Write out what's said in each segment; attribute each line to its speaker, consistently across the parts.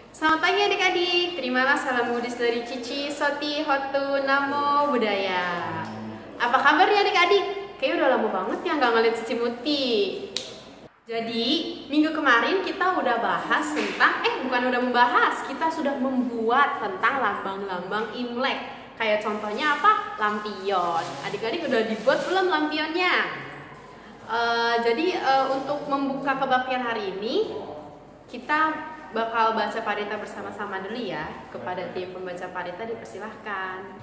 Speaker 1: Selamat pagi adik-adik, terimalah salam Buddhis dari Cici, Soti, Hotu, Namo Buddhaya. Apa kabar ya adik-adik? Kayaknya udah lama banget ya nggak ngeliat Cici Muti. Jadi, minggu kemarin kita udah bahas tentang, bukan udah membahas, kita sudah membuat tentang lambang-lambang Imlek. Kayak contohnya apa? Lampion. Adik-adik udah dibuat belum lampionnya? Jadi untuk membuka kebaktian hari ini, kita bakal baca parita bersama-sama dulu ya. Kepada tim pembaca parita dipersilahkan.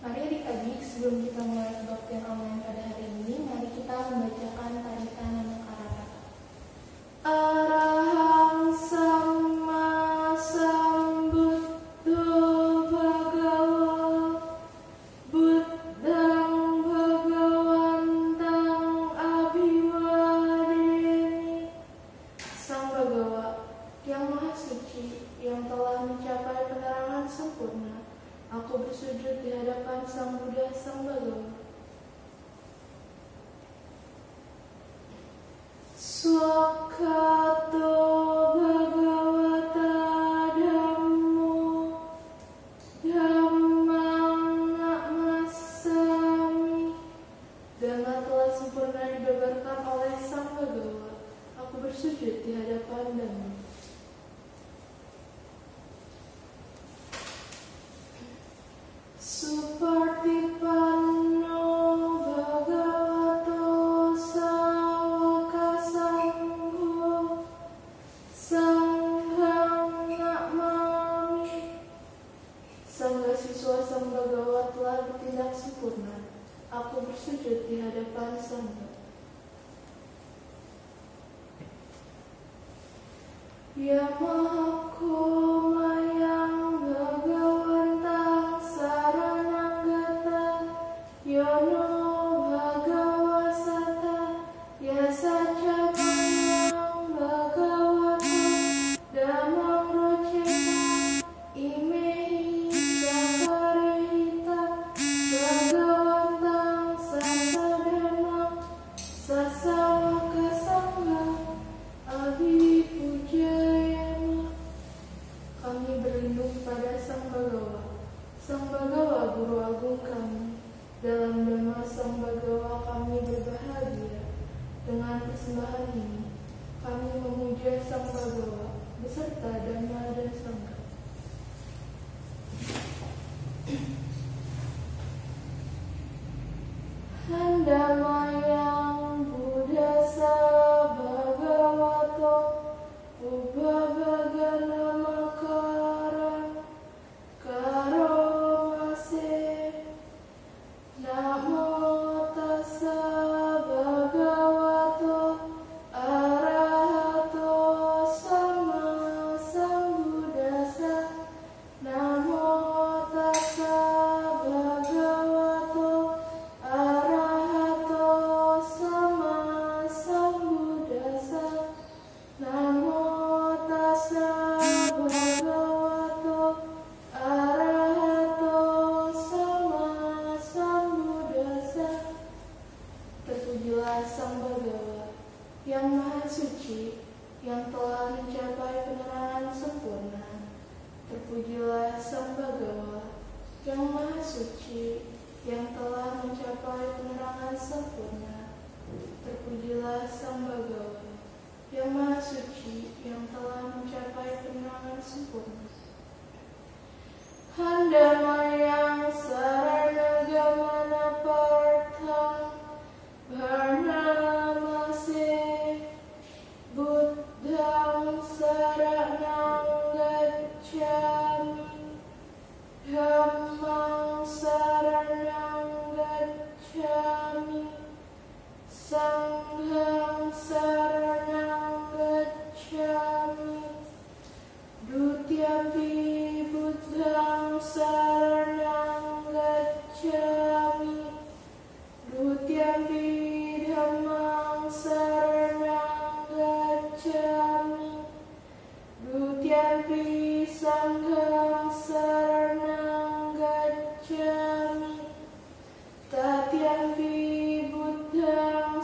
Speaker 2: Mari adik-adik, sebelum kita mulai kebaktian online pada hari ini, mari kita membacakan parita Namo Arahata. Arahang Samma Sambuddho Bhagava Buddhang Bhagawantang Abhiwadeni. Sang Bhagawa yang Maha Suci, yang telah mencapai penerangan sempurna, aku bersujud di hadapan Sang Buddha, Sang Bhagawa. Swakato Bhagavata Dhammo Dhammang Namasami. Dengan telah sempurna dibabarkan oleh Sang Bhagawa, aku bersujud di hadapan Dhamma. Supartipanno Bhagavato Sawaka Sangho Sanghang Namami. Sangga siswa Sang Bhagawa telah bertindak sempurna, aku bersujud di hadapan Sangha. Ya Maha Komayang Bhagawantang Sarananggata Yono Bhagawasata Yasa Cakanyang Bhagavato Dhammang Roceta Imehi Sakarehita Bhagawantang Sasadhamang Sasawaka Sangha Abhipujayana. Kami berlindung pada Sang Bhagawa, Sang Bhagawa Guru Agung kami. Dalam Dhamma Sang Bhagawa kami berbahagia. Dengan persembahan ini, kami memuja Sang Bhagawa beserta Dhamma dan Sangha. Handamayang Buddhasa Bhagavato Ubbhavagana Makaran Karomase. Namo tassa Bhagavato Arahato Sama Sambuddhassa. Namo tassa Bhagavato Arahato Sama Sambuddhassa. Namo tassa Bhagavato Arahato Sama Sambuddhassa. Terpujilah Sang Bhagawa yang Maha Suci, yang telah mencapai penerangan sempurna. Terpujilah Sang Bhagawa yang Maha Suci, yang telah mencapai penerangan sempurna. Terpujilah Sang Bhagawa yang Maha Suci, yang telah mencapai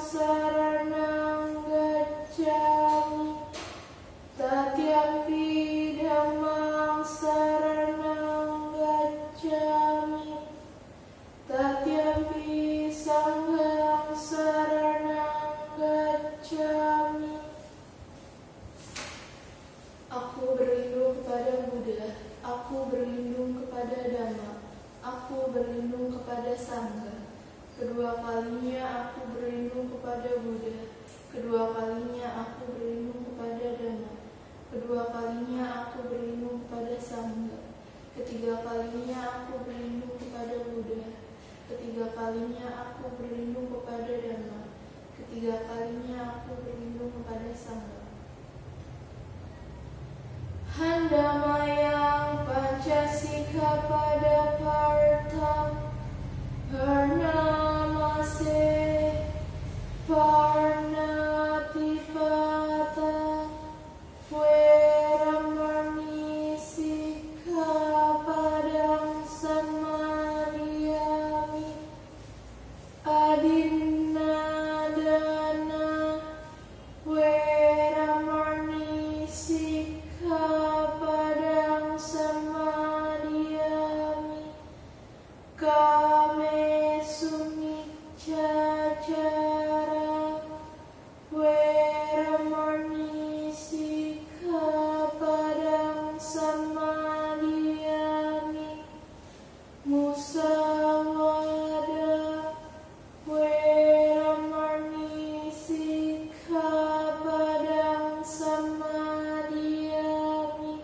Speaker 2: saranang gacchami, tatiampi dhammang saranang gacchami, tatiampi sanghang saranang gacchami. Aku berlindung kepada Buddha, aku berlindung kepada Dhamma, aku berlindung kepada Sangha. Kedua kalinya aku berlindung kepada Buddha, kedua kalinya aku berlindung kepada Dhamma, kedua kalinya aku berlindung kepada Sangha. Ketiga kalinya aku berlindung kepada Buddha, ketiga kalinya aku berlindung kepada Dhamma, ketiga kalinya aku berlindung kepada Sangha. Handamayang Pancasika pada Partam Purnamase Parnatipata Veramani Sika Padang Samadhiyami Adinadana Veramani Sika Padang Samadhiyami Kame Sumicacara Veramani Sika Padang Samadhiyami Musawada Veramani Sika Padang Samadhiyami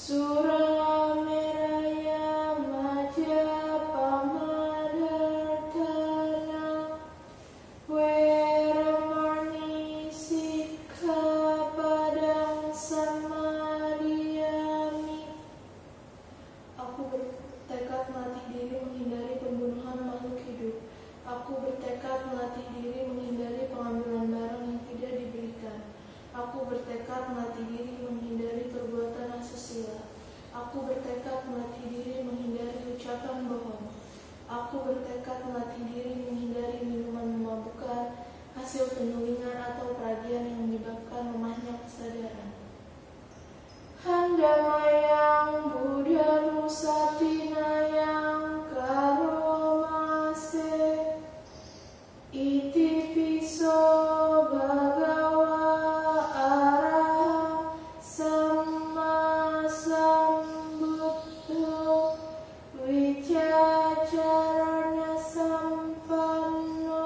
Speaker 2: Surameraya Majapamadartana Veramani Sika Padang Samadhiyami. Aku bertekad melatih diri menghindari pembunuhan makhluk hidup. Aku bertekad melatih diri menghindari pengambilan barang yang tidak diberikan. Aku bertekad melatih diri menghindari perbuatan asusila. Aku bertekad melatih diri menghindari ucapan bohong. Aku bertekad melatih diri menghindari minuman memabukkan, hasil penyulingan atau peragian yang menyebabkan lemahnya kesadaran. Handamayang Buddha Nusatinayang Karomase Iti piso bhagawa araha samma sambuddho vicacaranya sampanno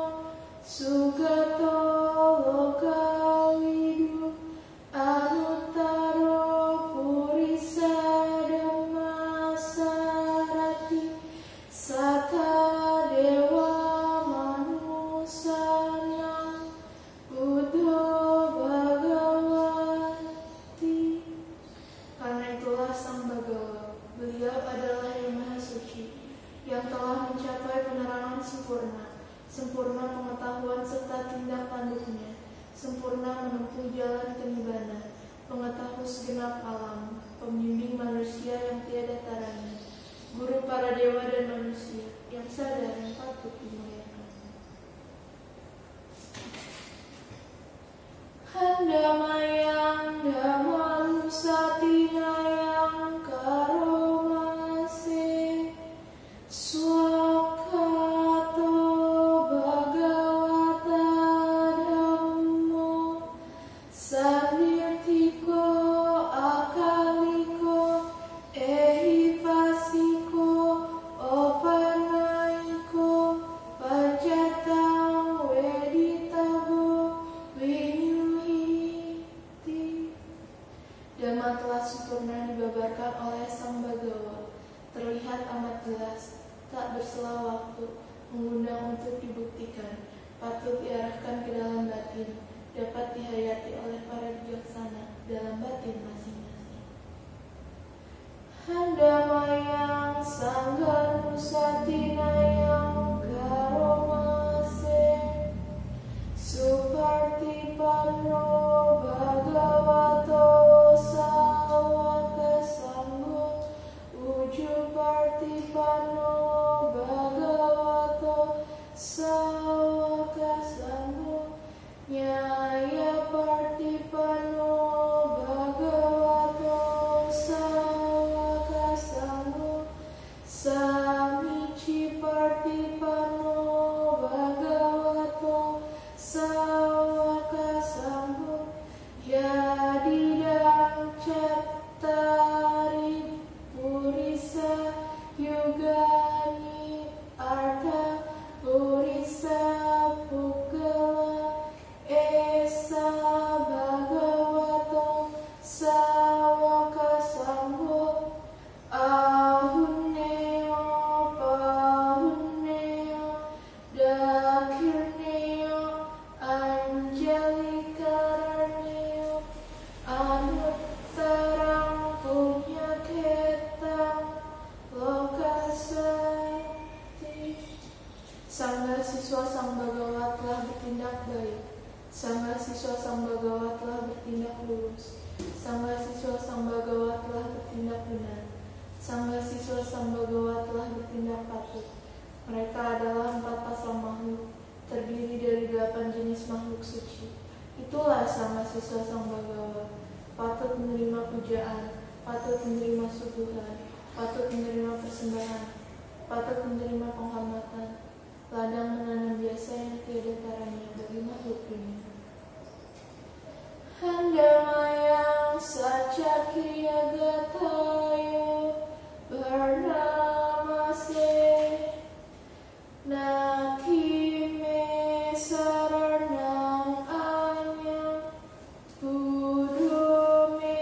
Speaker 2: sugato lokawidu anuttaro purisa dhamma sarati sata dewa manusanam buddho bhagavati. Karena itulah Sang Bhagawa, beliau adalah yang maha suci, yang telah mencapai penerangan sempurna, sempurna pengetahuan serta tindak tanduknya, sempurna menempuh jalan kenibbana, pengetahu segenap alam, pembimbing manusia yang tiada taranya, guru para dewa dan manusia, yang sadar yang patut dimuliakan. Handamayang Dhammanusatinayang Karomase Swakato Bhagavata Dhammo Sanirtiko Akaliko Ehipasiko Opanaiko Pajatang Weditabo Vinyuhiti. Dhamma telah sempurna dibabarkan oleh Sang Bhagawa, terlihat amat jelas, tak bersela waktu, mengundang untuk dibuktikan, patut diarahkan ke dalam batin, dapat dihayati oleh para bijaksana dalam batin masing-masing. Handamayang Sangha Nusatinayang Karomase Supartipanno Bhagavato Sawaka Sangho Ujupartipanno Bhagavato Sawaka Sangho Sang mahasiswa Sang Bagawa telah bertindak lurus. Sang mahasiswa Sang Bagawa telah bertindak benar. Sang mahasiswa Sang Bagawa telah bertindak patut. Mereka adalah 4 pasang makhluk, terdiri dari 8 jenis makhluk suci. Itulah sang mahasiswa Sang Bagawa, patut menerima pujaan, patut menerima suguhan, patut menerima persembahan, patut menerima penghormatan, ladang menanam biasa yang tiada taranya bagi makhluk dunia. Handamayang saca kriya gatayo bernama se nakime saranang anyang budume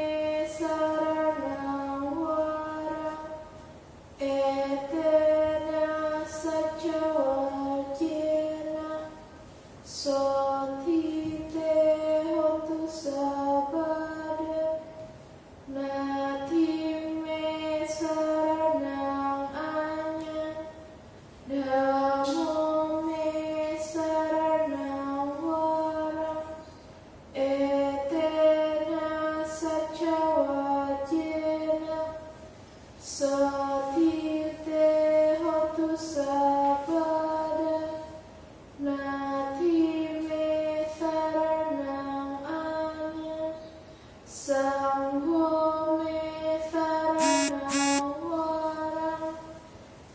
Speaker 2: saranang warang etena saca wajena sotite hotu sabada natime saranang anyang damo me saranang warang etena saca wajena sotite hotu sabada natime saranang anyang sangho me saranang warang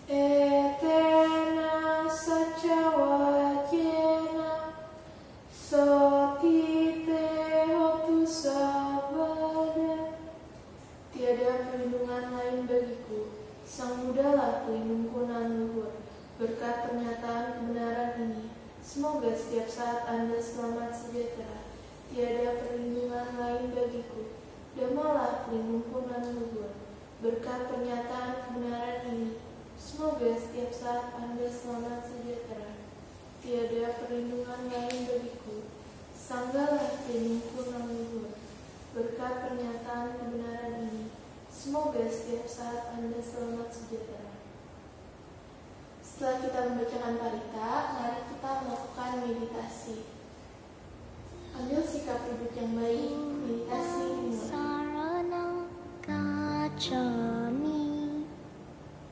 Speaker 2: etena saca wajena sotite hotu sabada. Tiada perlindungan lain bagiku, Sang Buddhalah pelindungku nan luhur. Berkat pernyataan kebenaran ini, semoga setiap saat Anda selamat sejahtera. Tiada perlindungan lain bagiku, Dhammalah pelindungku nan luhur. Berkat pernyataan kebenaran ini, semoga setiap saat Anda selamat sejahtera. Tiada perlindungan lain bagiku, Sanggalah pelindungku nan luhur. Berkat pernyataan kebenaran ini, semoga setiap saat Anda selamat sejahtera. Setelah kita membacakan parita, mari kita melakukan meditasi. Ambil sikap duduk yang baik, meditasi dimulai.
Speaker 3: Saranang gacchami,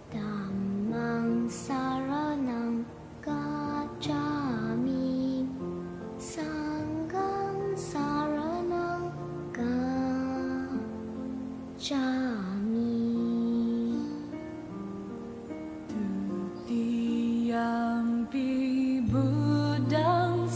Speaker 3: Dhammang saranang gacchami, Sanghang saranang gacchami.
Speaker 4: Tutiyampi Buddhang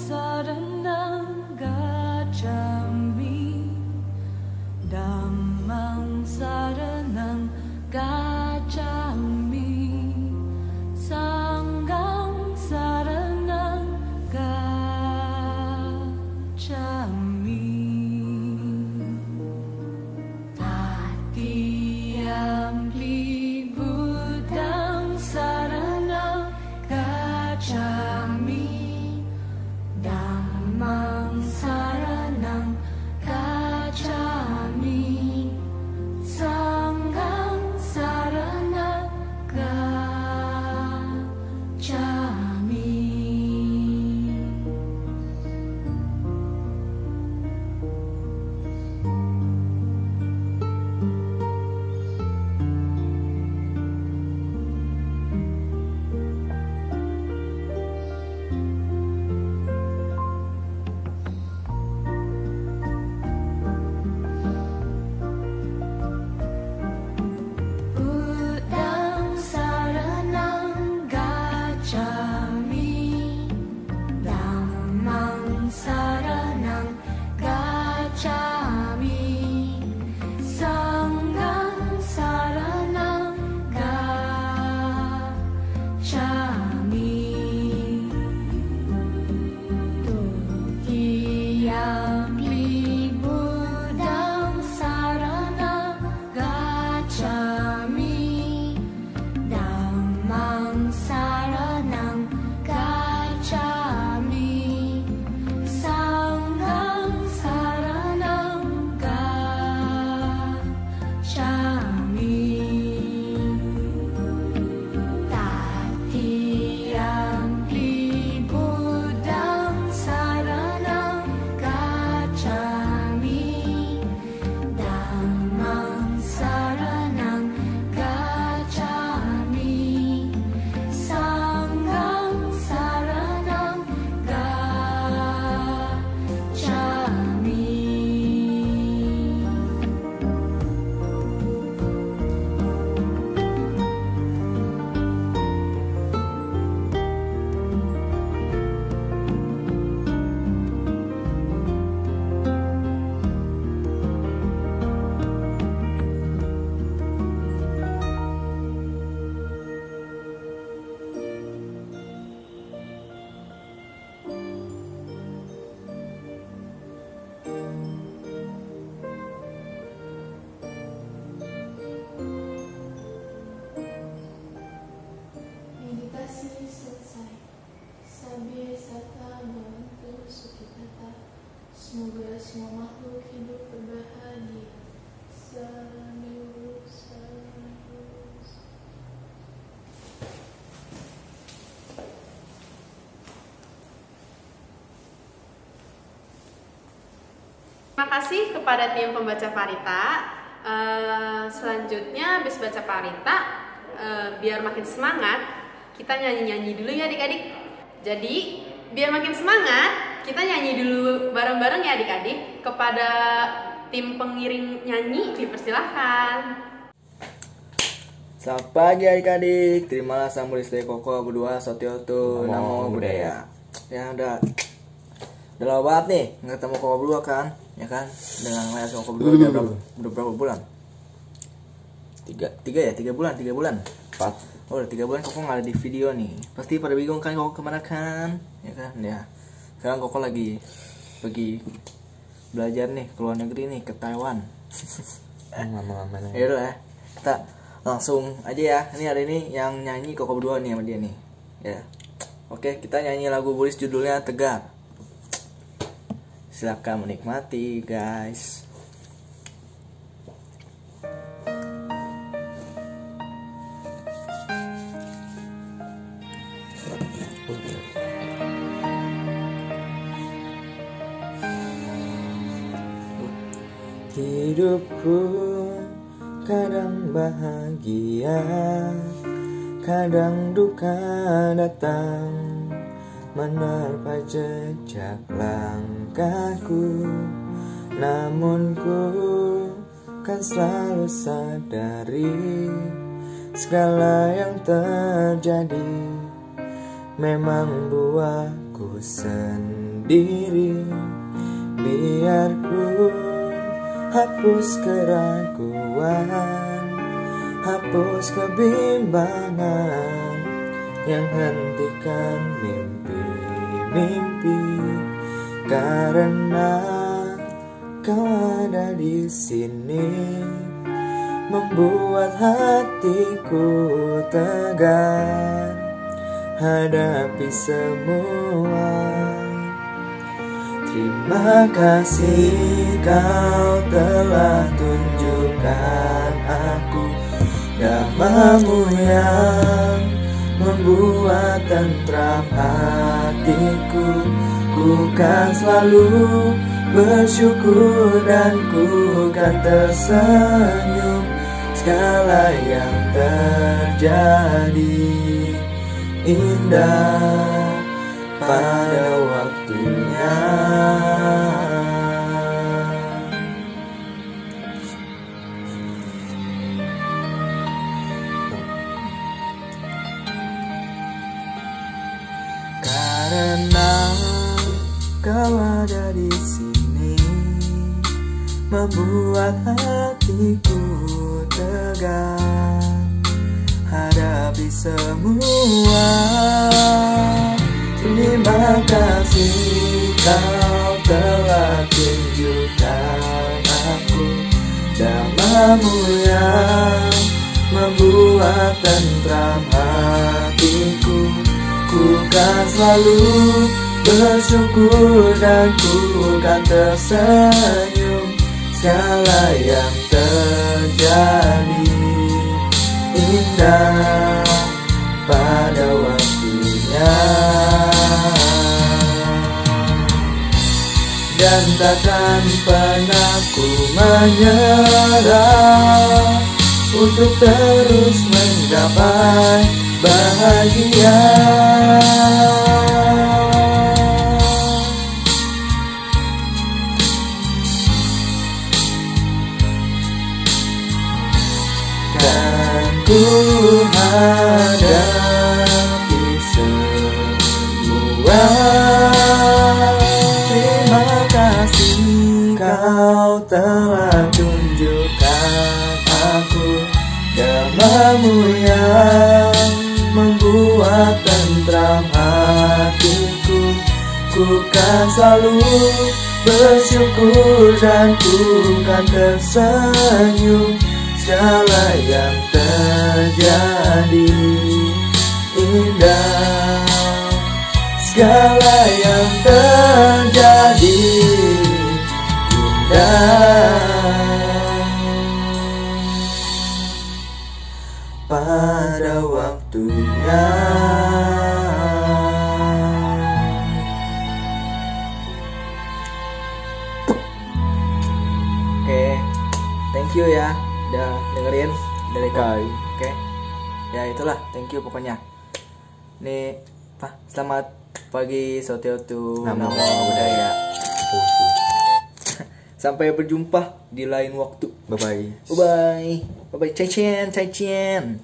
Speaker 2: Semoga semua makhluk hidup berbahagia. Salam.
Speaker 1: Terima kasih kepada tim pembaca Parita. Selanjutnya habis baca Parita, biar makin semangat, kita nyanyi-nyanyi dulu ya adik-adik. Jadi biar makin semangat, kita nyanyi dulu bareng-bareng ya adik-adik. Kepada tim pengiring nyanyi dipersilahkan.
Speaker 4: Selamat pagi adik-adik, terimalah sambal istri koko berdua Sotiotu Namo Buddhaya. Ya udah lama banget nih nggak ketemu koko berdua kan, ya kan? Dengan les koko berdua udah berapa bulan? Tiga bulan. 4. Oh udah 3 bulan koko nggak ada di video nih. Pasti pada bingung kan koko kemana kan, ya kan? Ya sekarang koko lagi pergi belajar nih ke luar negeri nih, ke Taiwan.
Speaker 5: Lama-lama
Speaker 4: Ya udah ya, kita langsung aja ya. Ini hari ini yang nyanyi koko berdua nih sama dia nih. Ya. Oke, kita nyanyi lagu Buddhis judulnya Tegar. Silakan menikmati, guys.
Speaker 5: Hidupku kadang bahagia, kadang duka datang, menerpa jejak langkahku. Namun ku kan selalu sadari segala yang terjadi memang buahku sendiri. Biar ku hapus keraguan, hapus kebimbangan yang hentikan mimpi-mimpi. Karena kau ada di sini, membuat hatiku tegar hadapi semua. Terima kasih kau telah tunjukkan aku namamu yang membuat tentram hatiku. Ku kan selalu bersyukur dan ku kan tersenyum segala yang terjadi indah pada waktunya. Karena kau ada di sini, membuat hatiku tegar hadapi semua. Terima kasih kau telah tunjukkan aku namamu yang membuat tentram hatiku. Ku kan selalu bersyukur dan ku kan tersenyum segala yang terjadi indah pada waktunya. Dan takkan pernah ku menyerah untuk terus menggapai bahagia. Kan ku hadapi semua. Terima kasih kau telah tunjukkan aku namamu yang membuat tentram hatiku. Ku kan selalu bersyukur dan ku kan tersenyum segala yang terjadi indah, segala yang terjadi waktunya.
Speaker 4: Oke, thank you ya udah dengerin dari kami. Oke, ya itulah, thank you pokoknya. Nih, Pak, selamat pagi Sotiotu
Speaker 5: Namo
Speaker 4: Budaya.
Speaker 5: Pusu.
Speaker 4: Sampai berjumpa di lain waktu.
Speaker 5: Bye bye.
Speaker 4: Bye bye, Cai-cian.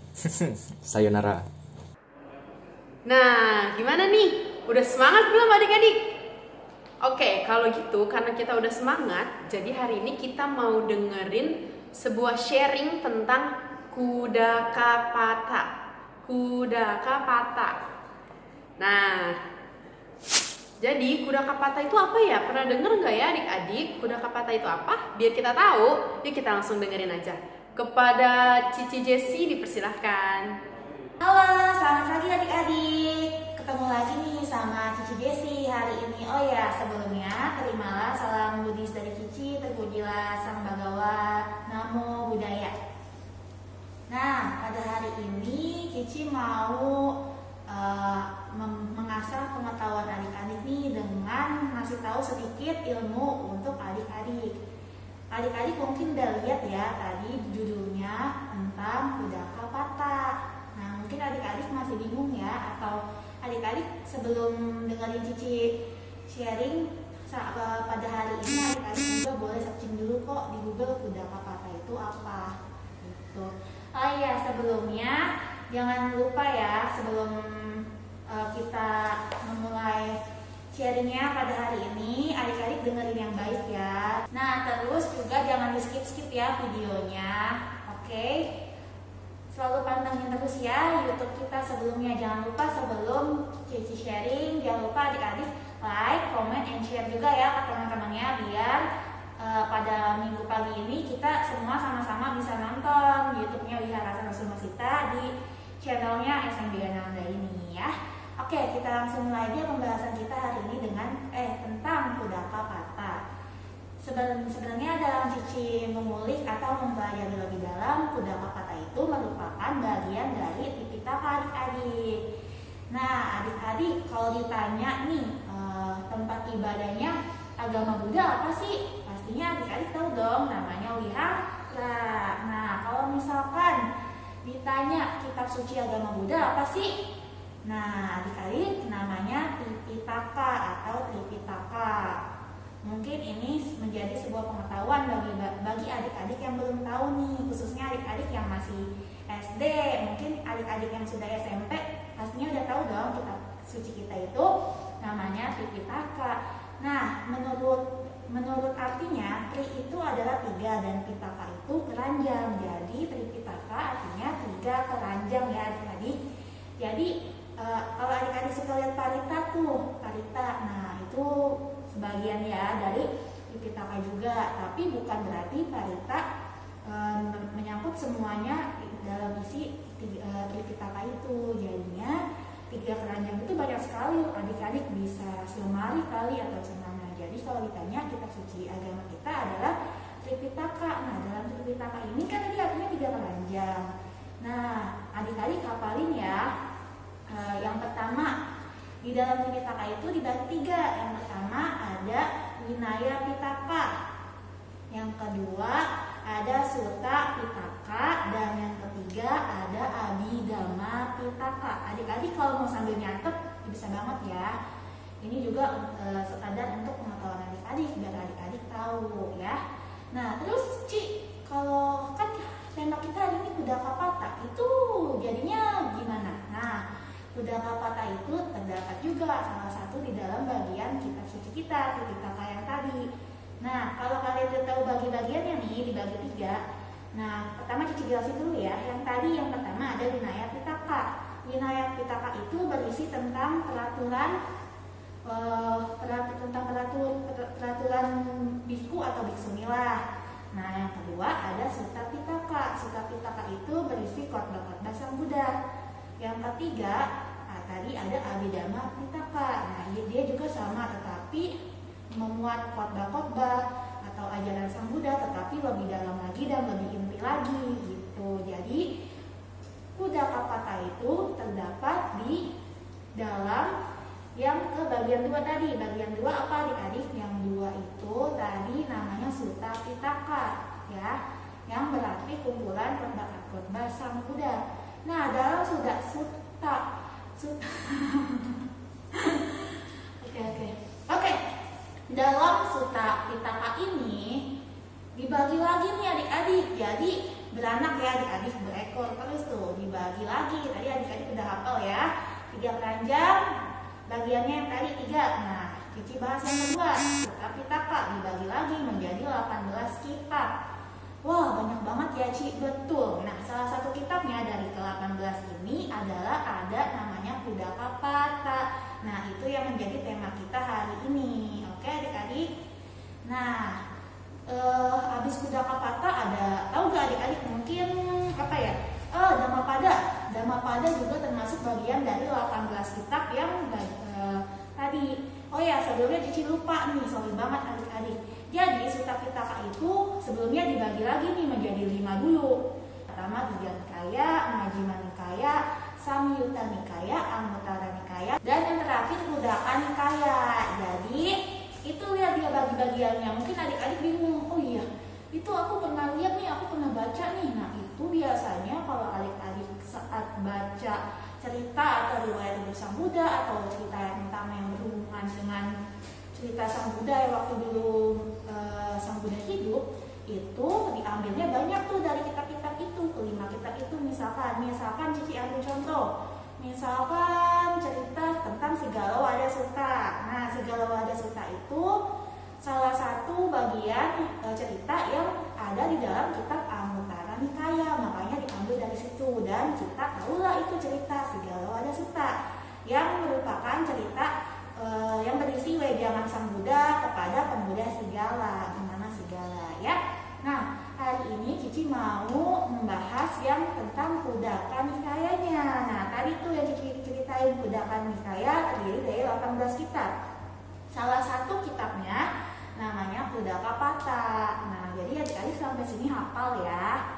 Speaker 5: Sayonara.
Speaker 1: Nah, gimana nih? Udah semangat belum adik-adik? Oke, kalau gitu karena kita udah semangat, jadi hari ini kita mau dengerin sebuah sharing tentang kudakapata. Kudakapata. Nah, jadi kudakapata itu apa ya? Pernah denger nggak ya adik-adik? Kudakapata itu apa? Biar kita tahu, yuk kita langsung dengerin aja. Kepada Cici Jessie dipersilahkan.
Speaker 6: Halo, selamat pagi adik-adik. Ketemu lagi nih sama Cici Jessie hari ini. Oh ya, sebelumnya terimalah salam Buddhis dari Cici. Terpujilah Sang Bagawa, Namo Buddhaya. Nah, pada hari ini Cici mau mengasah pengetahuan adik-adik nih dengan ngasih tahu sedikit ilmu untuk adik-adik. Adik-adik mungkin udah lihat ya tadi judulnya tentang kudakapata. Nah, mungkin adik-adik masih bingung ya, atau adik-adik sebelum dengerin Cici sharing pada hari ini, adik-adik juga boleh searching dulu kok di Google kudakapata itu apa gitu. Oh iya, sebelumnya jangan lupa ya, sebelum kita memulai sharingnya pada hari ini, adik-adik dengerin yang baik ya. Nah, terus juga jangan di skip-skip ya videonya. Oke? Selalu pantengin terus ya YouTube kita sebelumnya. Jangan lupa sebelum Cici sharing, jangan lupa adik-adik like, comment, and share juga ya ke teman-temannya, biar pada minggu pagi ini kita semua sama-sama bisa nonton YouTube-nya Wihara Sarasuma Sita di channelnya SMB Ananda ini ya. Oke, kita langsung mulai aja pembahasan kita hari ini dengan tentang kudakapata. Sebenarnya dalam Cici mengulik atau mempelajari lebih dalam, kudakapata itu merupakan bagian dari Tipitaka adik-adik. Nah, adik-adik kalau ditanya nih tempat ibadahnya agama Buddha apa sih? Pastinya adik-adik tahu dong, namanya wihara. Nah, kalau misalkan ditanya kitab suci agama Buddha apa sih? Nah, adik-adik namanya Tripitaka atau Tripitaka. Mungkin ini menjadi sebuah pengetahuan bagi adik-adik yang belum tahu nih, khususnya adik-adik yang masih SD, mungkin adik-adik yang sudah SMP pastinya udah tahu dong kitab suci kita itu namanya Tripitaka. Nah, menurut artinya tri itu adalah 3 dan pitaka itu keranjang. Jadi Tripitaka artinya 3 keranjang ya adik-adik. Jadi kalau adik-adik suka lihat parita tuh, parita, nah itu sebagian ya dari Tripitaka juga, tapi bukan berarti parita menyangkut semuanya dalam isi Tripitaka itu. Jadinya 3 keranjang itu banyak sekali, adik-adik bisa selemari kali atau semana. Jadi kalau ditanya kitab suci agama kita adalah Tripitaka. Nah, dalam Tripitaka ini kan tadi artinya 3 keranjang. Nah, adik-adik hafalin ya. Yang pertama, di dalam Tripitaka itu dibagi 3. Yang pertama ada Vinaya Pitaka. Yang kedua ada Sutta Pitaka, dan yang ketiga ada Abhidhamma Pitaka. Adik-adik kalau mau sambil nyatet bisa banget ya. Ini juga sekadar untuk pengetahuan adik-adik biar adik-adik tahu ya. Nah, terus Ci, kalau kan tema kita hari ini kudakapata itu jadinya gimana? Nah, kudakapata itu terdapat juga salah satu di dalam bagian kitab suci kita, Tripitaka yang tadi. Nah, kalau kalian udah tahu bagi-bagiannya nih, dibagi 3. Nah, pertama Cici jelasin dulu ya. Yang pertama ada Vinaya Pitaka. Vinaya Pitaka itu berisi tentang peraturan biku atau biksunilah. Nah, yang kedua ada Sutta Pitaka. Sutta Pitaka itu berisi khotbah-khotbah Sang Buddha. Yang ketiga tadi ada Abhidhamma Pitaka. Nah, dia juga sama, tetapi memuat khotbah-khotbah atau ajaran Sang Buddha, tetapi lebih dalam lagi dan lebih inti lagi gitu. Jadi Kudakapata itu terdapat di dalam yang ke bagian 2 tadi. Bagian 2 apa adik-adik? Yang 2 itu tadi namanya Sutta Pitaka ya, yang berarti kumpulan khotbah Sang Buddha. Nah, dalam Sutta Oke. Dalam Sutta Pitaka ini dibagi lagi nih adik-adik. Jadi beranak ya adik-adik, berekor terus tuh, dibagi lagi. Tadi adik-adik udah hafal ya, 3 keranjang, bagiannya yang tadi 3. Nah, Cici bahas yang kedua, Sutta Pitaka dibagi lagi menjadi 18 kitab. Wah, banyak banget ya Ci, betul. Nah, salah satu kitabnya dari ke-18 ini adalah ada namanya Kudakapata. Nah, itu yang menjadi tema kita hari ini. Oke adik-adik. Nah, habis Kudakapata ada, tahu gak adik-adik mungkin apa ya? Dhammapada juga termasuk bagian dari 18 kitab yang tadi. Oh ya, sebelumnya Cici lupa nih, sorry banget adik-adik. Jadi Sutta Pitaka itu sebelumnya dibagi lagi nih menjadi 5 dulu. Pertama Digha Nikaya, Majjhima Nikaya, Samyutta Nikaya, Anguttara Nikaya, dan yang terakhir Khuddaka Nikaya. Jadi itu lihat dia bagi-bagiannya. Mungkin adik-adik bingung, oh iya itu aku pernah lihat nih, aku pernah baca nih. Nah itu biasanya kalau adik-adik saat baca cerita atau riwayat hidup Sang Buddha atau cerita yang utama yang berhubungan dengan cerita Sang Buddha yang waktu dulu Sang Buddha hidup, itu diambilnya banyak tuh dari kitab-kitab itu, kelima kitab itu. Misalkan Cici ambil contoh, misalkan cerita tentang Sigala Wada Sutta. Nah, Sigala Wada Sutta itu salah satu bagian cerita yang ada di dalam kitab Anguttara Nikaya, makanya diambil dari situ. Dan kita tahulah itu cerita Sigala Wada Sutta yang merupakan cerita yang berisi wejangan Sang Buddha kepada pemuda Sigala, bernama Sigala ya. Nah, hari ini Cici mau membahas yang tentang Khuddaka Nikayanya. Nah, tadi tuh yang Cici ceritain Khuddaka Nikaya terdiri dari 18 kitab. Salah satu kitabnya namanya Kudakapata. Nah, jadi adik-adik sampai sini hafal ya.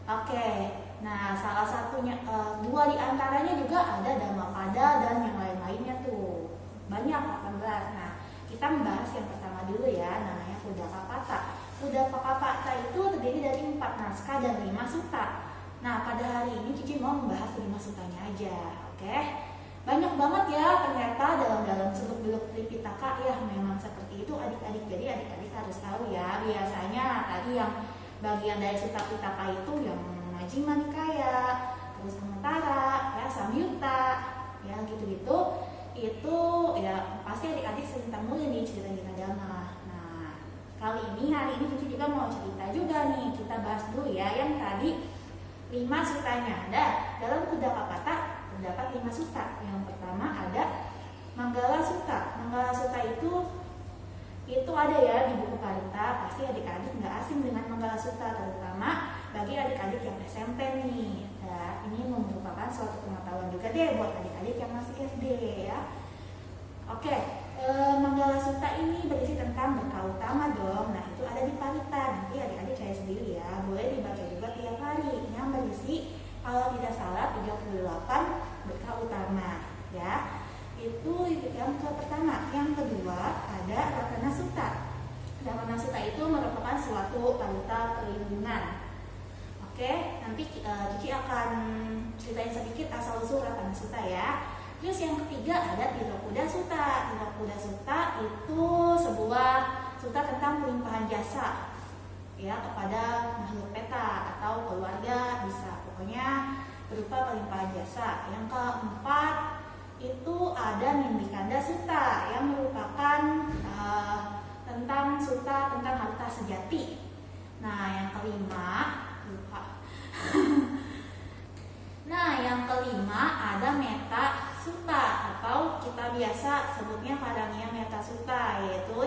Speaker 6: Oke. Nah, salah satunya 2 di antaranya juga ada Dhammapada dan yang lain-lainnya tuh. Banyak 18. Nah, kita membahas yang pertama dulu ya, namanya Kudakapata. Kudakapata itu terdiri dari 4 naskah dan 5 sutta. Nah, pada hari ini Cici mau membahas 5 suttanya aja. Oke. Banyak banget ya ternyata dalam seluk-beluk Tripitaka ya, memang seperti itu adik-adik. Jadi adik-adik harus tahu ya. Biasanya tadi yang bagian dari Sutta Pitaka itu yang Majjhima Nikaya, terus Anguttara, ya Samyutta, ya gitu-gitu. Itu ya pasti adik-adik sering temui nih cerita-cerita Dhamma. Nah, hari ini Cici juga mau cerita juga nih. Kita bahas dulu ya yang tadi 5 suttanya. Nah, dalam Kudakapata terdapat 5 sutta. Yang pertama ada Manggala Sutta. Manggala Sutta itu ada ya di buku Parita. Pasti adik-adik nggak asing dengan Manggala Sutta, terutama bagi adik-adik yang SMP nih. Nah, ini merupakan suatu pengetahuan juga deh buat adik-adik yang masih SD ya. Oke, Manggala Sutta ini berisi tentang berkah utama dong. Nah, itu ada di Parita. Nanti adik-adik cari sendiri ya. Boleh dibaca juga tiap hari. Yang berisi kalau tidak salah 38 berkah utama ya. Itu yang pertama. Yang kedua ada Ratana Sutta. Ratana Sutta itu merupakan suatu parita perlindungan. Oke, nanti Cici akan ceritain sedikit asal usul Ratana Sutta ya. Terus yang ketiga ada Tilokuda Sutta. Tilokuda Sutta itu sebuah sutta tentang pelimpahan jasa ya kepada makhluk peta atau keluarga, bisa pokoknya berupa pelimpahan jasa. Yang keempat itu ada Nindikanda Sutta yang merupakan tentang sutta tentang harta sejati. Nah, yang kelima Nah, yang kelima ada Metta Sutta atau kita biasa sebutnya Paraniya Metta Sutta, yaitu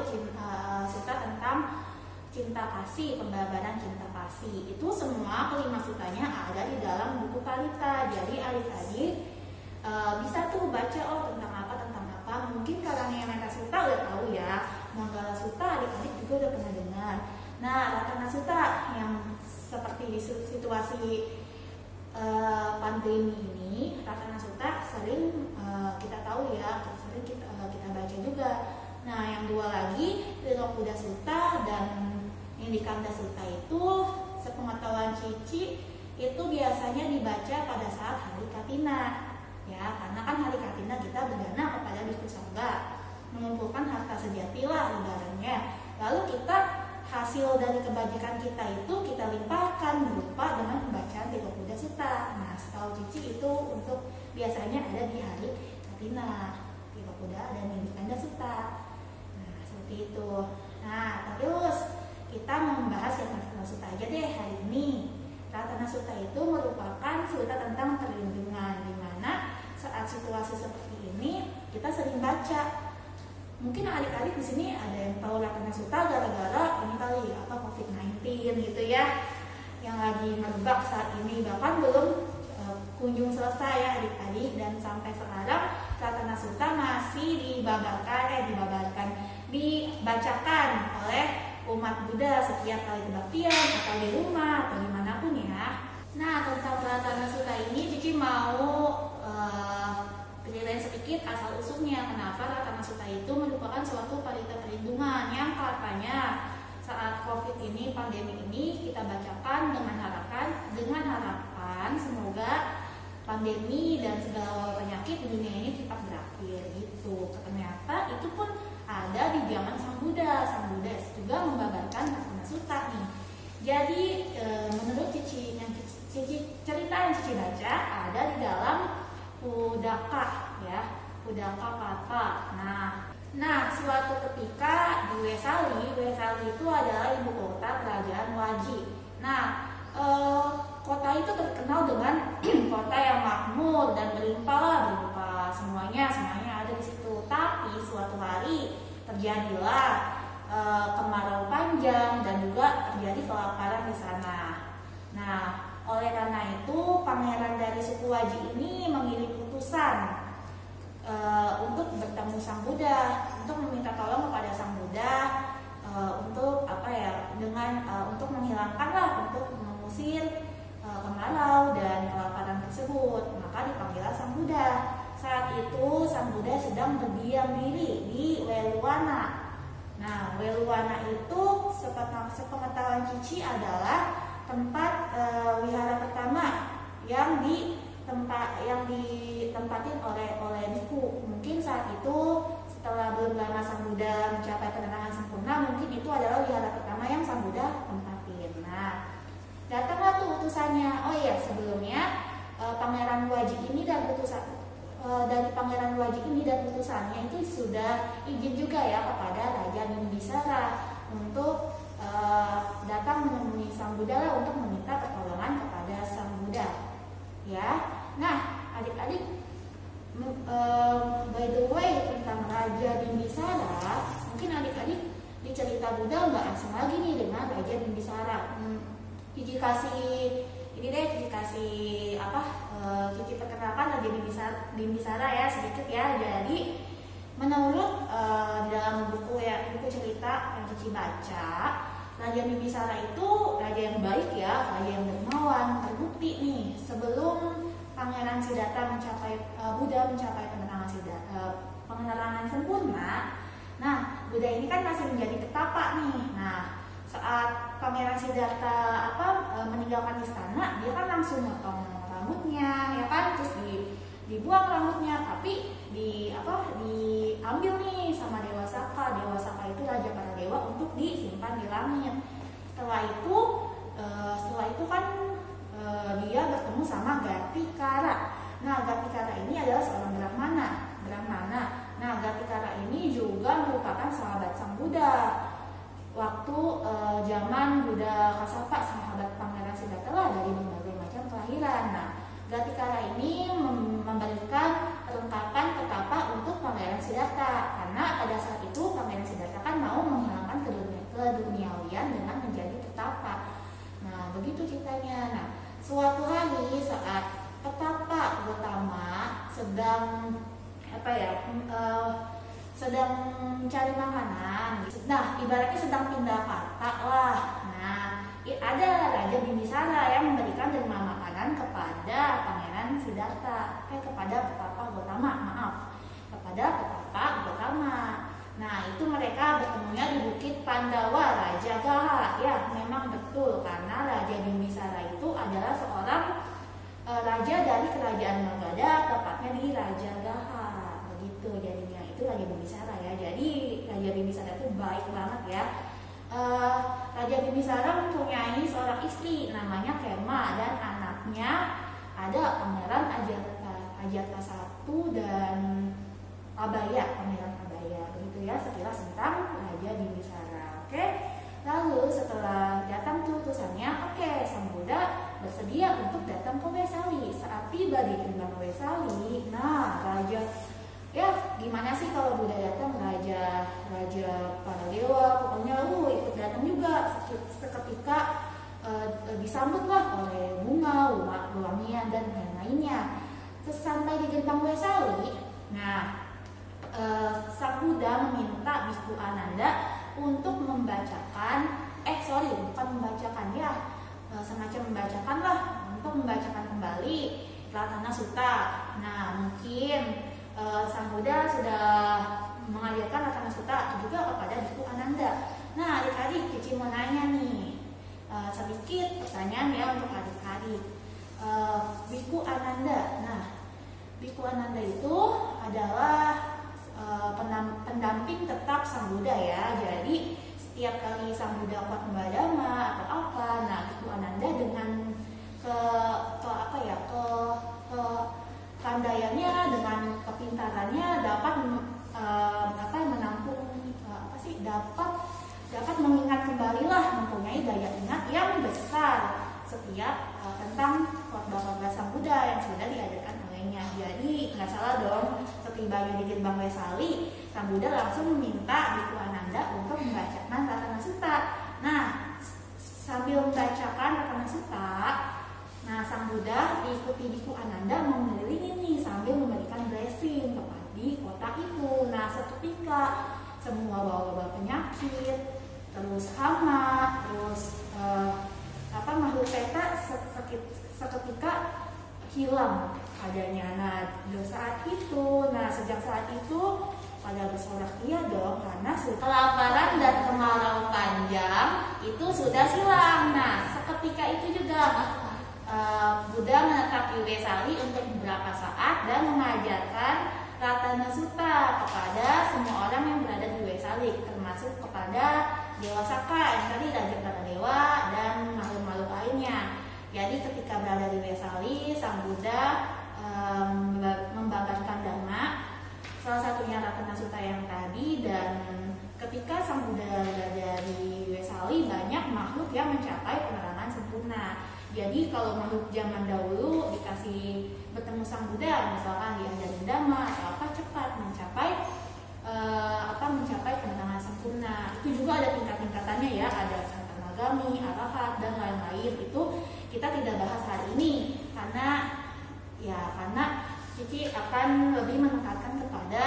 Speaker 6: sutta tentang cinta kasih, pembabaran cinta kasih. Itu semua kelima suttanya ada di dalam buku Parita. Jadi adik-adik bisa tuh baca tentang apa. Mungkin Paraniya Metta Sutta udah tahu ya. Manggala Sutta adik-adik juga udah pernah dengar. Nah, Ratana Sutta yang seperti di situasi pandemi ini Ratana Sutta sering kita tahu ya, sering kita baca juga. Nah, yang dua lagi Tilokuda Sutta dan Indikanda Sutta itu sepengetahuan Cici itu biasanya dibaca pada saat hari Katina ya, karena kan hari Katina kita berdana kepada Bhikkhu Sangga, mengumpulkan harta sejati lah lebarannya. Lalu kita hasil dari kebajikan kita itu kita limpahkan berupa dengan pembacaan Tilokuda Sutta. Nah, setahu Cici itu untuk biasanya ada di hari Katina, Tilokuda dan Indikanda Sutta. Nah, seperti itu. Nah, terus kita membahas yang Ratana Sutta aja deh hari ini. Ratana Sutta itu merupakan sutta tentang perlindungan, di mana saat situasi seperti ini kita sering baca. Mungkin adik-adik di sini ada yang tahu Ratana Sutta gara-gara ini kali apa COVID-19 gitu ya, yang lagi merebak saat ini, bahkan belum kunjung selesai ya adik-adik, dan sampai sekarang Ratana Sutta masih dibacakan oleh umat Buddha setiap kali kebaktian atau di rumah atau dimanapun ya. Nah, tentang Ratana Sutta ini Cici mau ceritain sedikit asal usulnya kenapa Ratana Sutta itu merupakan suatu parita perlindungan yang katanya saat COVID ini, pandemi ini kita bacakan dengan harapan semoga pandemi dan segala penyakit di dunia ini cepat berakhir gitu. Ternyata itu pun ada di zaman Sang Buddha. Sang Buddha juga membabarkan Ratana Sutta nih. Jadi menurut Cici cerita yang Cici baca ada di dalam Udaka ya, Udaka Pata. Nah, suatu ketika di Wesali itu adalah ibu kota kerajaan Waji. Nah, kota itu terkenal dengan kota yang makmur dan berlimpah semuanya ada di situ. Tapi suatu hari terjadilah kemarau panjang dan juga terjadi kelaparan di sana. Nah, oleh karena itu pangeran dari suku Waji ini mengirim utusan untuk bertemu Sang Buddha, untuk meminta tolong kepada Sang Buddha untuk untuk mengusir kemarau dan kelaparan tersebut. Maka dipanggillah Sang Buddha. Saat itu Sang Buddha sedang berdiam diri di Weluwana. Nah, Weluwana itu sepengetahuan Cici adalah tempat wihara pertama yang ditempatin oleh biku. Mungkin saat itu setelah belum lama Sang Buddha mencapai ketenangan sempurna, mungkin itu adalah wihara pertama yang Sang Buddha tempatin. Nah, datanglah tuh utusannya. Oh iya, sebelumnya Pangeran Waji ini dan utusannya itu sudah izin juga ya kepada Raja Bimbisara untuk datang menemui Sang Buddha lah untuk meminta pertolongan kepada Sang Buddha. Ya, nah adik-adik, by the way tentang Raja Bimbisara, mungkin adik-adik di cerita Buddha nggak asing lagi nih dengan Raja Bimbisara. Cici perkenalkan Raja Bimbisara ya sedikit ya. Jadi menurut di dalam buku cerita yang Cici baca, Raja Bimbisara itu raja yang baik ya, raja yang dermawan. Terbukti nih sebelum Pangeran Siddhartha Buddha mencapai penerangan sempurna. Nah, Buddha ini kan masih menjadi petapa nih. Nah, saat Pangeran Siddhartha meninggalkan istana, dia kan langsung motong rambutnya, ya kan, terus dibuang rambutnya, tapi diambil nih sama Dewa Saka. Dewa Saka itu raja para dewa untuk disimpan di langit. Setelah itu kan dia bertemu sama Gatikara. Nah, Gatikara ini adalah seorang Brahmana. Nah, Gatikara ini juga merupakan sahabat Sang Buddha. Waktu zaman Buddha Kasapa, sahabat Pangeran Siddhartha lah dari berbagai macam kelahiran. Nah, Gatikara ini memberikan perlengkapan petapa untuk Pangeran Siddhartha, karena pada saat itu Pangeran Siddhartha kan mau menghilangkan keduniawian dengan menjadi petapa. Nah, begitu ceritanya. Nah, suatu hari saat petapa Gotama sedang mencari makanan. Nah, ibaratnya sedang pindah kata lah. Nah, ada Raja Bimbisara yang memberikan derma makanan diberikan kepada Pangeran Siddhartha, kepada Petapa Gotama, kepada Petapa Gotama. Nah, itu mereka bertemunya di Bukit Pandawa, Rajagaha. Ya, memang betul, karena Raja Bimbisara itu adalah seorang raja dari kerajaan Magadha, tepatnya di Rajagaha. Begitu jadinya, itu Raja Bimbisara ya. Jadi Raja Bimbisara itu baik banget ya. Raja Bimbisara mempunyai seorang istri namanya Kema, dan anaknya ada Pangeran Ajatasattu dan Abaya, Pangeran Abaya. Begitu ya sekilas tentang Raja Bimbisara. Oke. Lalu setelah datang tuh utusannya, Sang Buddha bersedia untuk datang ke Wesali. Saat tiba di gerbang Wesali, nah raja, ya gimana sih kalau Buddha datang, raja para dewa, pokoknya ikut datang juga. Seketika disambutlah oleh bunga, wangian dan lain-lainnya. Sesampai di gerbang Wesali, nah Sang Buddha meminta Bhikkhu Ananda untuk membacakan, bukan membacakan ya, semacam membacakan lah, untuk membacakan kembali Ratana Sutta. Nah, mungkin Sang Buddha sudah mengajarkan Ratana Sutta juga kepada Bhikkhu Ananda. Nah, adik-adik, Cici mau nanya nih, sedikit pertanyaan ya untuk adik-adik. Bhikkhu Ananda. Nah, Bhikkhu Ananda itu adalah pendamping tetap Sang Buddha ya. Jadi setiap kali Sang Buddha khotbah dhamma atau apa, nah Bhikkhu Ananda dengan kepandaiannya, dengan kepintarannya dapat menampung dapat mengingat kembali lah, mempunyai daya ingat yang besar setiap tentang khotbah Sang Buddha yang sudah diajarkan olehnya. Jadi nggak salah dong, setibanya di gerbang Wesali, Sang Buddha langsung meminta Bhikkhu Ananda untuk membacakan Ratana Sutta. Nah, sambil membacakan Ratana Sutta, nah Sang Buddha diikuti Bhikkhu Ananda mengelilingi nih sambil memberikan blessing di kota itu. Nah, seketika semua bawa-bawa penyakit, terus hama, terus makhluk peta seketika hilang adanya. Nah, sejak saat itu pada bersorak iya dong, karena kelaparan dan kemarau panjang itu sudah silang. Nah, seketika itu juga Buddha menetap di Wesali untuk beberapa saat dan mengajarkan Ratana Sutta kepada semua orang yang berada di Wesali, termasuk kepada Dewa Saka yang tadi raja para dewa dan makhluk-makhluk lainnya. Jadi ketika berada di Wesali, Sang Buddha membabarkan dhamma, salah satunya Ratana Sutta yang tadi. Dan ketika Sang Buddha berada di Wesali, banyak makhluk yang mencapai penerangan sempurna. Jadi kalau makhluk zaman dahulu dikasih bertemu Sang Buddha, misalkan diajarin dhamma atau apa, cepat mencapai penerangan sempurna. Itu juga ada tingkat-tingkatannya ya, ada Sakanagami, Arahat dan lain-lain. Itu kita tidak bahas hari ini karena Cici akan lebih menekankan kepada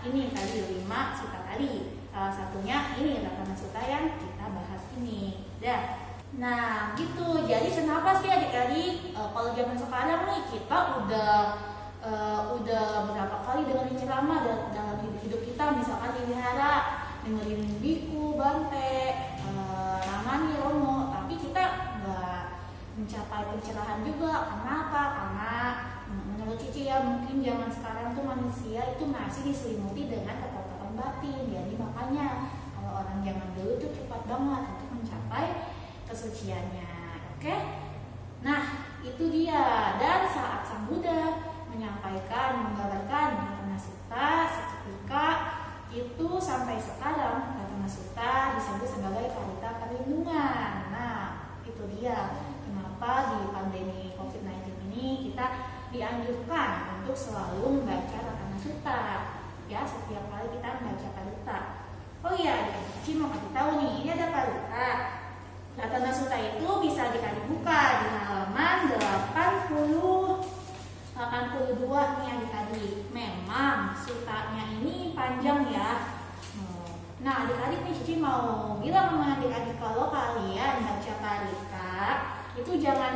Speaker 6: ini tadi 5 sutta tadi. Salah satunya ini Ratana Sutta yang kita bahas ini. Nah gitu. Jadi kenapa sih adik-adik kalau zaman sekarang nih kita udah berapa kali dengerin ceramah dalam hidup kita, misalkan di wihara dengerin biku, bante, ramani, romo, tapi kita nggak mencapai pencerahan juga. Kenapa? Karena menurut Cici ya, mungkin zaman sekarang tuh manusia itu masih diselimuti dengan ketakutan batin. Jadi makanya kalau orang zaman dulu tuh cepat banget untuk mencapai kesuciannya. Oke? Nah, itu dia. Dan saat Sang Buddha menggambarkan Ratana Sutta, seketika itu sampai sekarang Ratana Sutta disebut sebagai karita perlindungan. Nah, itu dia kenapa di pandemi COVID-19 ini kita dianjurkan untuk selalu membaca Ratana Sutta. Ya, setiap kali kita membaca karita. Oh iya, Cici mau kasih tahu nih, ini ada karita. Ratana Sutta itu bisa dibuka di halaman 82 nih adik-adik. Memang sutanya ini panjang ya. Nah, adik-adik nih Cici mau bilang sama adik-adik, kalau kalian baca karita itu jangan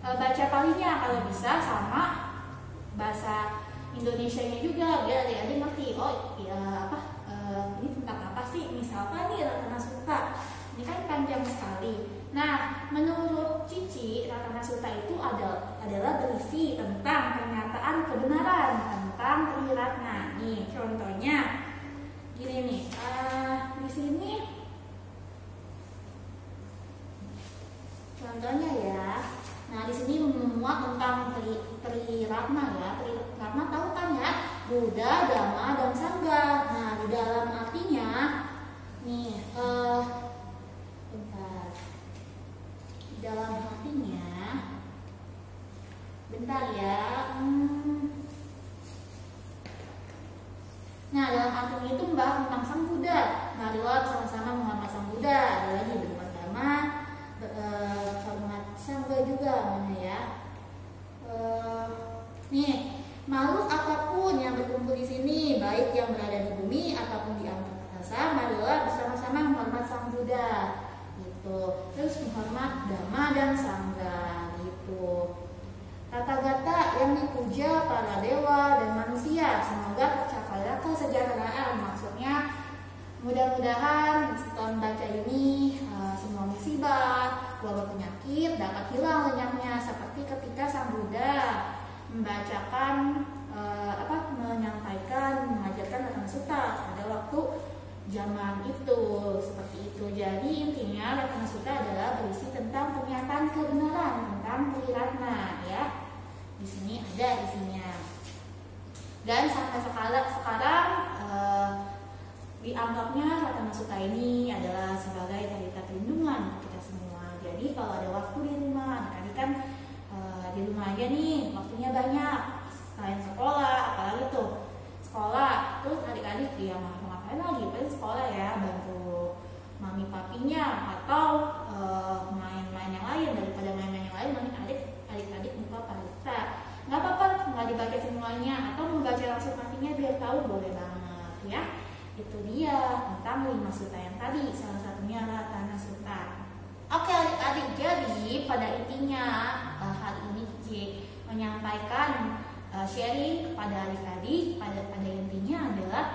Speaker 6: baca palinya kalau bisa sama bahasa Indonesianya juga biar adik-adik ngerti. Oh ya ini tentang apa sih? Misalkan nih Ratana Sutta, ini kan panjang sekali. Nah, menurut Cici, Ratana Sutta itu adalah berisi tentang pernyataan kebenaran tentang Triratna. Nih, contohnya gini nih, di sini contohnya ya. Nah, di sini memuat tentang Triratna ya. Triratna tahu kan ya? Buddha, Dhamma, dan Sangha. Nah, di dalam artinya nih bentar. Di dalam artinya bentar ya. Nah, dalam artinya itu membahas tentang Sang Buddha. Marilah bersama-sama menghormat Sang Buddha. Ada lagi berbuat dhamma, hormat Sangha juga mana ya. Nih, makhluk apapun yang berkumpul di sini, baik yang berada di bumi ataupun di angkasa, marilah bersama-sama menghormat Sang Buddha. Gitu. Terus menghormat Dhamma dan Sangha. Gitu. Tata-gata yang dipuja para dewa dan manusia, semoga tercapailah kesejahteraan. Maksudnya mudah-mudahan setelah membaca ini semua musibah, wabah penyakit dapat hilang lenyapnya, seperti ketika Sang Buddha membacakan menyampaikan, mengajarkan Ratana Sutta pada waktu zaman itu, seperti itu. Jadi intinya Ratana Sutta adalah berisi tentang pernyataan kebenaran tentang Triratna ya. Di sini ada isinya. Dan sampai sekarang dianggapnya Ratana Sutta ini adalah sebagai cerita perlindungan kita semua. Jadi kalau ada waktu di rumah, adik-adik kan di rumah aja nih, waktunya banyak selain sekolah, apalagi tuh sekolah, terus adik-adik dia mau ngapain lagi? Paling sekolah ya, bantu mami papinya atau main-main yang lain. Daripada main-main yang lain, mending adik-adik buka parita. Nggak apa-apa, nggak dibaca semuanya atau membaca langsung artinya biar tahu, boleh banget ya. Itu dia tentang 5 sutta yang tadi, salah satunya Ratana Sutta. Oke adik-adik, jadi pada intinya hari ini Cici menyampaikan sharing kepada adik-adik. Pada intinya adalah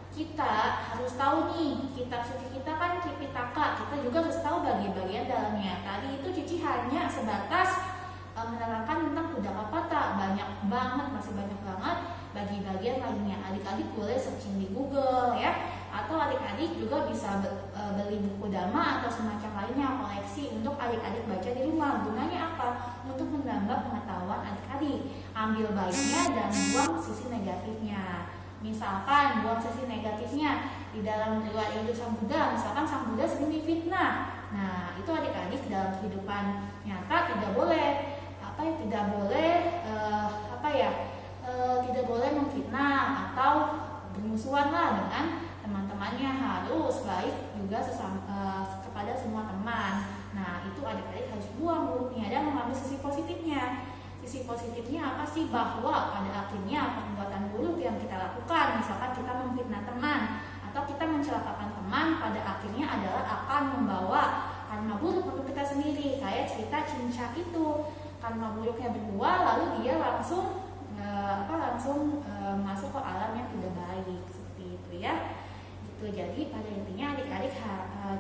Speaker 6: kita harus tahu nih, kitab suci kita kan Tripitaka, kita juga harus tahu bagian-bagian dalamnya. Tadi itu Cici hanya sebatas menerangkan tentang Udakapata, banyak banget, masih banyak banget bagian lainnya. Adik-adik boleh searching di Google ya, atau adik-adik juga bisa beli buku Dhamma atau semacam lainnya, koleksi untuk adik-adik baca di rumah. Gunanya apa? Untuk menambah pengetahuan adik-adik. Ambil baiknya dan buang sisi negatifnya. Misalkan buang sisi negatifnya di dalam riwayat hidup Sang Buddha, misalkan Sang Buddha sering difitnah. Nah, itu adik-adik dalam kehidupan nyata tidak boleh tidak boleh memfitnah atau bermusuhan lah dengan teman-temannya. Harus baik juga kepada semua teman. Nah, itu adik-adik harus buang buruknya dan mengambil sisi positifnya. Sisi positifnya apa sih? Bahwa pada akhirnya perbuatan buruk yang kita lakukan, misalkan kita memfitnah teman atau kita mencelakakan teman, pada akhirnya adalah akan membawa karma buruk untuk kita sendiri. Kayak cerita Cinca itu, karma buruknya berdua, lalu dia langsung masuk ke alam yang tidak baik, seperti itu ya. Gitu. Jadi pada intinya adik-adik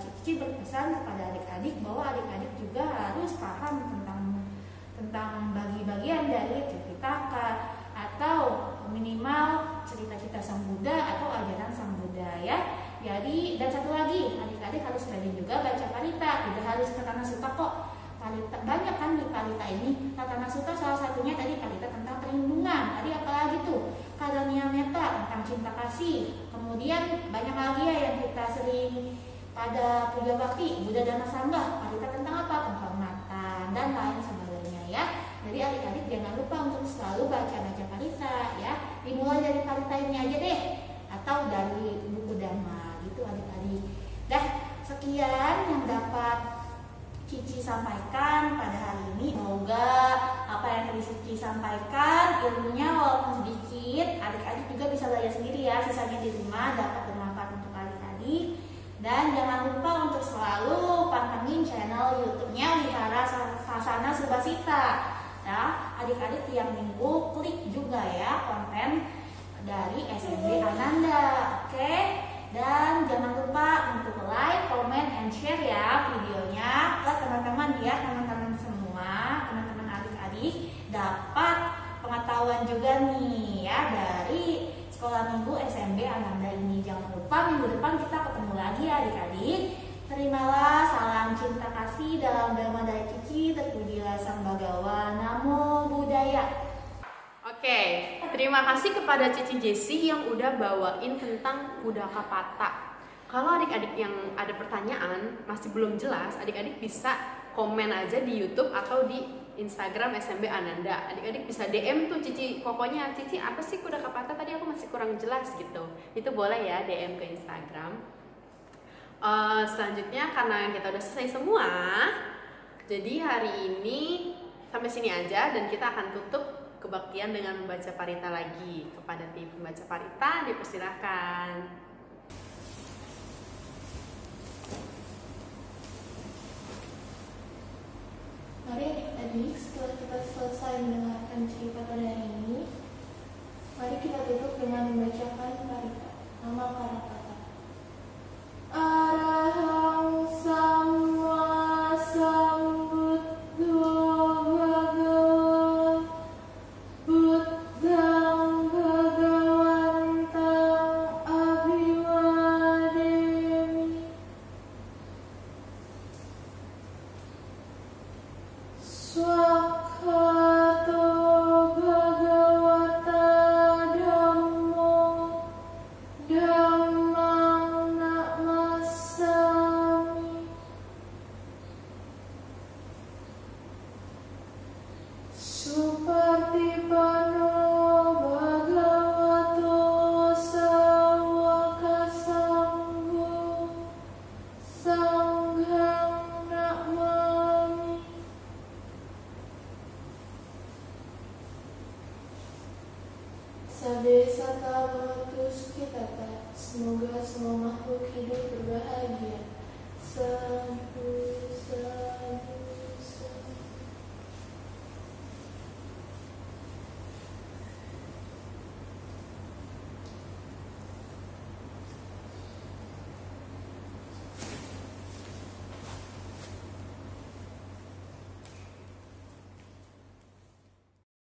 Speaker 6: Cici berpesan kepada adik-adik bahwa adik-adik juga harus paham tentang bagi-bagian dari Tripitaka atau minimal cerita-cerita Sang Buddha atau ajaran Sang Buddha ya. Jadi dan satu lagi, adik-adik harus rajin juga baca parita, tidak harus Ratana Sutta kok. Parita, banyak kan di parita ini. Ratana Sutta salah satunya tadi parita tentang perlindungan. Tadi apalagi tuh? Karunia Metta tentang cinta kasih. Kemudian banyak lagi ya yang kita sering pada puja bakti, Buddha Dhamma Sangha. Parita tentang apa? Penghormatan dan lain sebagainya ya. Jadi adik-adik jangan lupa untuk selalu baca-baca parita ya. Dimulai dari parita ini aja deh, atau dari buku Dhamma gitu adik-adik. Dah, sekian yang dapat Cici sampaikan pada hari ini. Semoga apa yang tadi Cici sampaikan ilmunya walaupun sedikit, adik-adik juga bisa belajar sendiri ya. Sisanya di rumah dapat bermanfaat untuk adik-adik. Dan jangan lupa untuk selalu pantengin channel YouTube-nya Wihara Sasana Subasita. Ya, adik-adik tiap minggu klik juga ya konten dari SMP Ananda. Oke. Dan jangan lupa untuk like, comment, and share ya videonya ke teman-teman ya, teman-teman semua, teman-teman adik-adik dapat pengetahuan juga nih ya dari sekolah minggu SMP Ananda ini. Jangan lupa minggu depan kita ketemu lagi ya adik-adik. Terimalah salam cinta kasih dalam Dharma dari Cici, terpujilah Sang Bagawa, Namo Buddhaya.
Speaker 1: Oke, terima kasih kepada Cici Jessi yang udah bawain tentang Kudaka Patah. Kalau adik-adik yang ada pertanyaan masih belum jelas, adik-adik bisa komen aja di YouTube atau di Instagram SMB Ananda. Adik-adik bisa DM tuh Cici Kokonya, Cici apa sih Kudaka Patah? Tadi aku masih kurang jelas gitu. Itu boleh ya DM ke Instagram. Selanjutnya karena kita udah selesai semua, jadi hari ini sampai sini aja dan kita akan tutup kebaktian dengan membaca parita lagi. Kepada tim pembaca parita dipersilahkan.
Speaker 2: Mari adik-adik, setelah kita selesai mendengarkan cerita pada hari ini, mari kita tutup dengan membacakan parita. Nama para kata. Arahang Samma Sambuddho Bhagava Buddhang Bhagawantang Abhiwademi. Swakhato Bhagavata Dhammo Dhammang Namasami. Supartipano Bhagavato Sawaka Sangho Sanghang Namami. Sabe sata bhavatus kitata. Semoga semua makhluk hidup berbahagia. Sadhu, sadhu.